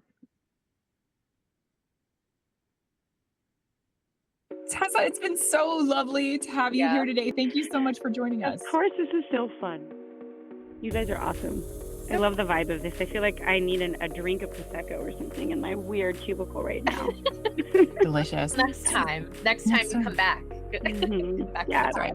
Tessa, it's been so lovely to have you here today. Thank you so much for joining us. Of course, this is so fun. You guys are awesome. I love the vibe of this. I feel like I need a drink of Prosecco or something in my weird cubicle right now. Delicious. Next time you come back. Back Yeah, that's right.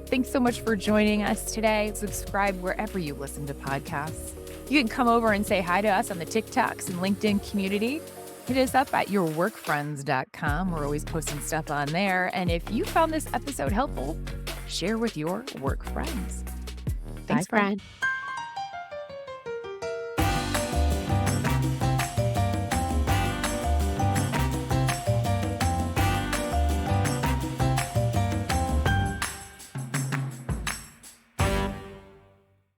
Thanks so much for joining us today. Subscribe wherever you listen to podcasts. You can come over and say hi to us on the TikToks and LinkedIn community. Hit us up at yourworkfriends.com. We're always posting stuff on there. And if you found this episode helpful, share with your work friends. Thanks, Bye, friend.